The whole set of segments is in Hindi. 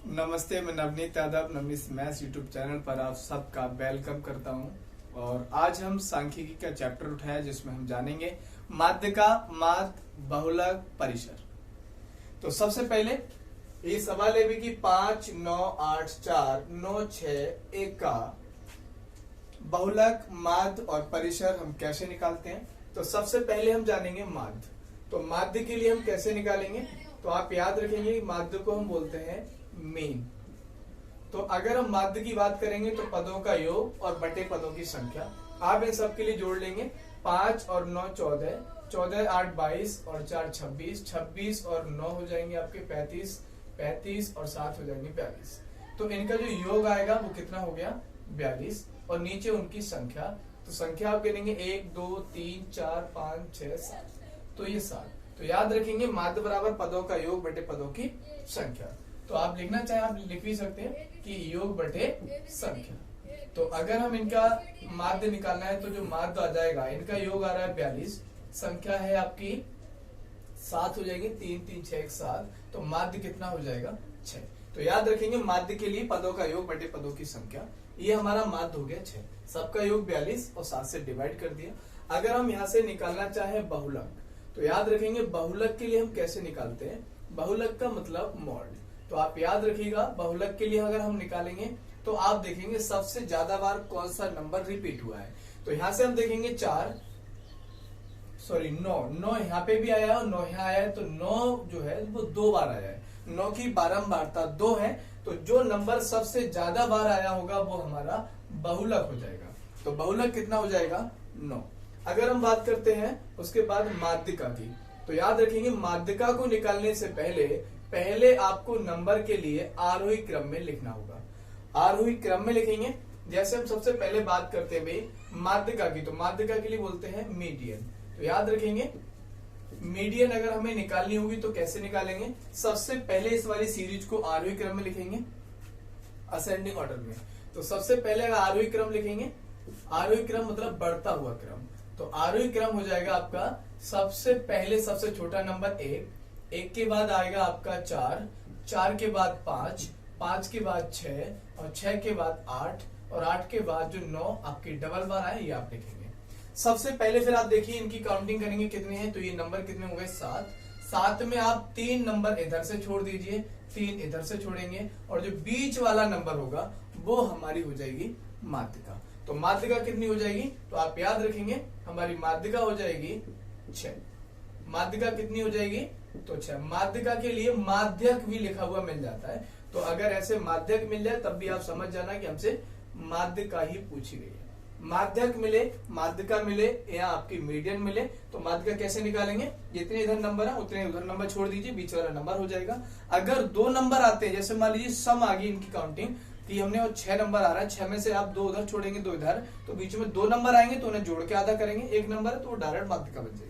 नमस्ते, मैं Navneet Yadav Navneet maths YouTube channel पर आप सबका वेलकम करता हूं। और आज हम सांख्यिकी का चैप्टर उठाया जिसमें हम जानेंगे माध्यिका, माध्य, बहुलक, परिसर। तो सबसे पहले ये सवाल है भी कि 5, 9, 8, 4, 9, 6, 1 का बहुलक, माध्य और परिसर हम कैसे निकालते हैं। तो सबसे पहले हम जानेंगे माध्य। तो माध्य के लिए हम कैसे निकालेंगे, तो आप याद रखेंगे माध्य को हम बोलते हैं मीन। तो अगर हम माध्य की बात करेंगे तो पदों का योग और बटे पदों की संख्या आप इन सब के लिए जोड़ लेंगे। 5 और 9 14, 14 8 22 और 4 26, 26 और 9 हो जाएंगे आपके 35, 35 और 7 हो जाएंगे 42। तो इनका जो योग आएगा वो कितना हो गया 42। और नीचे उनकी संख्या, तो संख्या आप गिनेंगे 1 2 3 4 5 6 7, तो ये 7। तो याद रखेंगे माध्य बराबर पदों का योग बटे पदों की संख्या। तो आप लिखना चाहे आप लिख भी सकते हैं कि योग बटे संख्या। तो अगर हम इनका माध्य निकालना है तो जो माध्य आ जाएगा, इनका योग आ रहा है 42, संख्या है आपकी 7 हो जाएगी, 3 3 6 7, तो माध्य कितना हो जाएगा 6। तो याद रखेंगे माध्य के लिए पदों का योग बटे पदों की संख्या, ये हमारा माध्य हो गया 6। सबका योग 42 और 7 से डिवाइड कर दिया। अगर हम यहाँ से निकालना चाहे बहुलक, तो याद रखेंगे बहुलक के लिए हम कैसे निकालते हैं। बहुलक का मतलब मॉड। तो आप याद रखिएगा बहुलक के लिए अगर हम निकालेंगे तो आप देखेंगे सबसे ज्यादा बार कौन सा नंबर रिपीट हुआ है। तो यहां से हम देखेंगे 9 यहाँ पे भी आया है और 9 यहाँ आया है, तो 9 जो है वो 2 बार आया है। 9 की बारंबारता 2 है, तो जो नंबर सबसे ज्यादा बार आया होगा वो हमारा बहुलक हो जाएगा। तो बहुलक कितना हो जाएगा 9। अगर हम बात करते हैं उसके बाद माध्यिका की, तो याद रखेंगे माध्यिका को निकालने से पहले आपको नंबर के लिए आरोही क्रम में लिखना होगा। आरोही क्रम में लिखेंगे। जैसे हम सबसे पहले बात करते हैं भाई माध्यिका की, तो माध्यिका के लिए बोलते हैं मीडियन। तो याद रखेंगे मीडियन अगर हमें निकालनी होगी तो कैसे निकालेंगे। सबसे पहले इस वाली सीरीज को आरोही क्रम में लिखेंगे, असेंडिंग ऑर्डर में। तो सबसे पहले आरोही क्रम लिखेंगे, आरोही क्रम मतलब बढ़ता हुआ क्रम। तो आरोही क्रम हो जाएगा आपका सबसे पहले सबसे छोटा नंबर 1, 1 के बाद आएगा आपका 4, 4 के बाद 5, 5 के बाद 6 और 6 के बाद 8 और 8 के बाद जो 9 आपकी डबल बार आए ये आप लिखेंगे। सबसे पहले फिर आप देखिए इनकी काउंटिंग करेंगे कितने हैं, तो ये नंबर कितने हो गए 7। 7 में आप 3 नंबर इधर से छोड़ दीजिए, 3 इधर से छोड़ेंगे और जो बीच वाला नंबर होगा वो हमारी हो जाएगी माध्यिका। तो माध्यिका कितनी हो जाएगी, तो आप याद रखेंगे हमारी माध्यिका हो जाएगी 6। माध्यिका कितनी हो जाएगी, तो 6। माध्यिका के लिए माध्यक भी लिखा हुआ मिल जाता है, तो अगर ऐसे माध्यक मिल जाए तब भी आप समझ जाना कि हमसे माध्यिका ही पूछी गई है। माध्यक मिले, माध्यिका मिले या आपकी मीडियन मिले, तो माध्यिका कैसे निकालेंगे। जितने इधर नंबर है उतने उधर नंबर छोड़ दीजिए, बीच वाला नंबर हो जाएगा। अगर 2 नंबर आते हैं, जैसे मान लीजिए सम आ गई इनकी काउंटिंग कि हमने वो 6 नंबर आ रहा है, 6 में से आप 2 उधर छोड़ेंगे 2 इधर, तो बीच में 2 नंबर आएंगे तो उन्हें जोड़ के आधा करेंगे, 1 नंबर है तो वो डायरेक्ट माध्यिका बन जाएगी।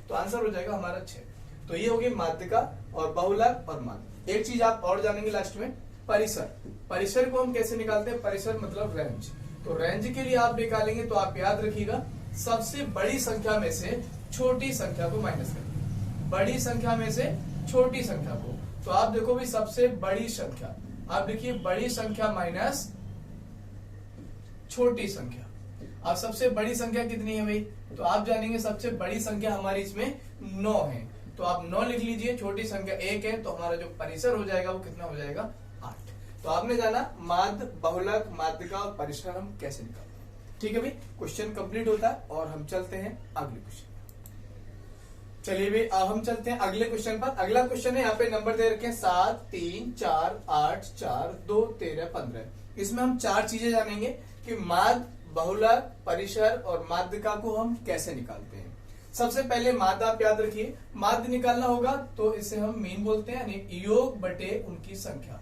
तो आंसर हो जाएगा हमारा 6। तो ये होगी माध्यिका और बहुलक और माध्य। एक चीज आप और जानेंगे लास्ट में, परिसर। परिसर को हम कैसे निकालते हैं। परिसर मतलब रेंज। तो रेंज के लिए आप निकालेंगे तो आप याद रखिएगा सबसे बड़ी संख्या में से छोटी संख्या को माइनस करेंगे, बड़ी संख्या में से छोटी संख्या को। तो आप देखो भी सबसे बड़ी संख्या, आप देखिए बड़ी संख्या माइनस छोटी संख्या। अब सबसे बड़ी संख्या कितनी है भाई, तो आप जानेंगे सबसे बड़ी संख्या हमारी इसमें 9 है, तो आप 9 लिख लीजिए। छोटी संख्या 1 है, तो हमारा जो परिसर हो जाएगा वो कितना हो जाएगा 8। तो आपने जाना माध्य, बहुलक, माध्यिका और परिसर हम कैसे निकालते हैं। ठीक है भाई, क्वेश्चन कंप्लीट होता है और हम चलते हैं अगले क्वेश्चन। चलिए भाई अब हम चलते हैं अगले क्वेश्चन पर। अगला क्वेश्चन है, यहाँ पे नंबर दे रखे हैं 7 3 4 8 4 2 13 15। इसमें हम 4 चीजें जानेंगे कि माध्य, बहुलक, परिसर और माध्यिका को हम कैसे निकालते हैं। सबसे पहले माध्य आप याद रखिए, माध्य निकालना होगा तो इसे हम मीन बोलते हैं, यानी योग बटे उनकी संख्या।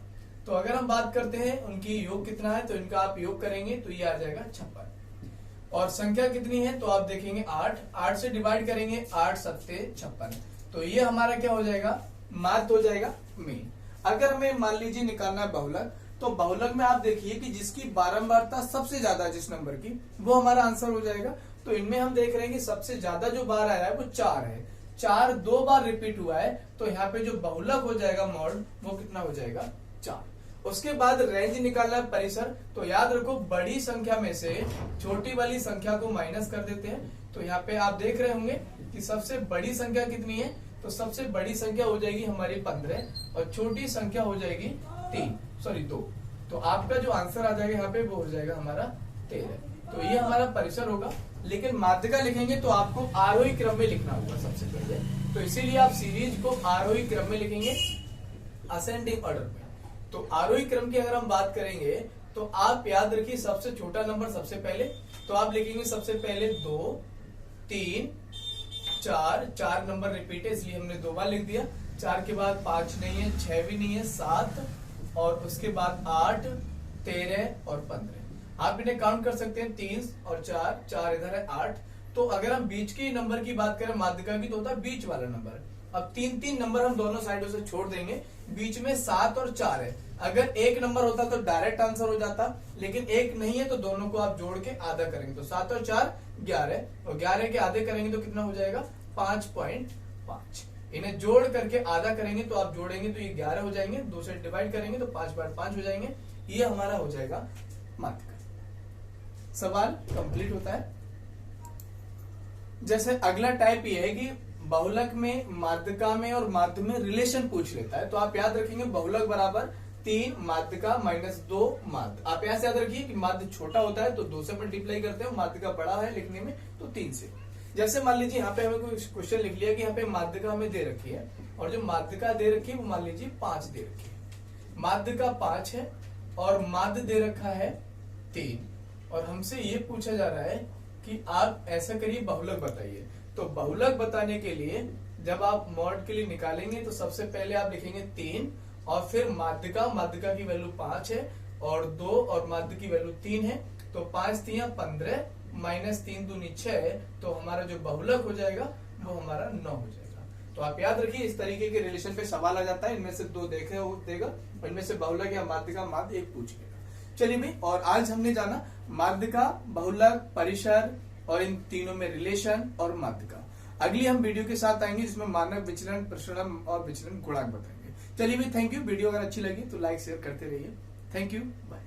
तो अगर हम बात करते हैं उनकी योग कितना है, तो इनका आप योग करेंगे तो ये आ जाएगा 56। और संख्या कितनी है, तो आप देखेंगे 8, 8 से डिवाइड करेंगे, 8 7 56, तो ये हमारा क्या हो जाएगा माध्य हो जाएगा मीन। अगर हमें मान लीजिए निकालना है बहुलक, तो बहुलक में आप देखिए कि जिसकी बारंबारता सबसे ज्यादा है जिस नंबर की, वो हमारा आंसर हो जाएगा। तो इनमें हम देख रहे हैं कि सबसे ज्यादा जो बार आया है वो 4 है, 4 2 बार रिपीट हुआ है, तो यहाँ पे जो बहुलक हो जाएगा मॉड वो कितना हो जाएगा 4। उसके बाद रेंज निकालना है परिसर। तो याद रखो बड़ी संख्या में से छोटी वाली संख्या को माइनस कर देते हैं। तो यहाँ पे आप देख रहे होंगे कि सबसे बड़ी संख्या कितनी है, तो सबसे बड़ी संख्या हो जाएगी हमारी 15 और छोटी संख्या हो जाएगी 2। तो आपका जो आंसर आ जाएगा यहाँ पे वो हो जाएगा हमारा 13। तो ये हमारा परिसर होगा। लेकिन माध्यिका लिखेंगे तो आपको आरोही क्रम में लिखना होगा सबसे पहले, तो इसीलिए आप सीरीज को आरोही क्रम में लिखेंगे, असेंडिंग ऑर्डर में। तो आरोही क्रम की अगर हम बात करेंगे तो आप याद रखिए सबसे छोटा नंबर सबसे पहले, तो आप लिखेंगे सबसे पहले 2, 3, 4 नंबर रिपीट है इसलिए हमने 2 बार लिख दिया। 4 के बाद 5 नहीं है, 6 भी नहीं है, 7 और उसके बाद 8, 13 और 15। आप इन्हें काउंट कर सकते हैं 3 और 4 इधर है 8। तो अगर हम बीच के नंबर की बात करें माध्यिका की तो होता है बीच वाला नंबर। अब 3 नंबर हम दोनों साइडों से छोड़ देंगे, बीच में 7 और 4 है। अगर एक नंबर होता तो डायरेक्ट आंसर हो जाता, लेकिन एक नहीं है तो दोनों को आप जोड़ के आधा करेंगे तो 7 और 4 11 और 11 के आधे करेंगे तो कितना हो जाएगा 5.5। इन्हें जोड़ करके आधा करेंगे तो आप जोड़ेंगे तो ये 11 हो जाएंगे, 2 से डिवाइड करेंगे तो 5/5 हो जाएंगे। ये हमारा हो जाएगा माध्यिका। सवाल कंप्लीट होता है। जैसे अगला टाइप ये है कि बहुलक में, माध्यिका में और माध्य में रिलेशन पूछ लेता है। तो आप याद रखेंगे बहुलक बराबर 3 माध्यिका -2 माध्य। आप यहाँ से याद रखिए कि माध्य छोटा होता है तो 2 से मल्टीप्लाई करते हैं, माध्यिका बड़ा है लिखने में तो 3 से। जैसे मान लीजिए यहाँ पे हमें कोई क्वेश्चन लिख लिया कि यहाँ पे माध्यिका हमें दे रखी है और जो माध्यिका दे रखी है वो मान लीजिए 5 दे रखी है। माध्यिका 5 है और माध्य दे रखा है 3 और हमसे ये पूछा जा रहा है कि आप ऐसा करिए बहुलक बताइए। तो बहुलक बताने के लिए जब आप मॉड के लिए निकालेंगे तो सबसे पहले आप लिखेंगे 3 और फिर माध्यिका की वैल्यू 5 है और 2 और माध्य की वैल्यू 3 है। तो 5 3 15 -3 दूनी 6, तो हमारा जो बहुलक हो जाएगा वो हमारा 9 हो जाएगा। तो आप याद रखिए इस तरीके के रिलेशन पे सवाल आ जाता है, इनमें से 2 देगा, इनमें से बहुलक या माध्यिका माध्य एक पूछ लेगा। चलिए भाई, और आज हमने जाना माध्यिका, बहुलक, परिसर और इन तीनों में रिलेशन और माध्यिका। अगली हम वीडियो के साथ आएंगे जिसमें मानक विचलन, प्रसरण और विचलन गुणांक बताएंगे। चलिए भाई, थैंक यू। वीडियो अगर अच्छी लगी तो लाइक शेयर करते रहिए। Thank you, bye.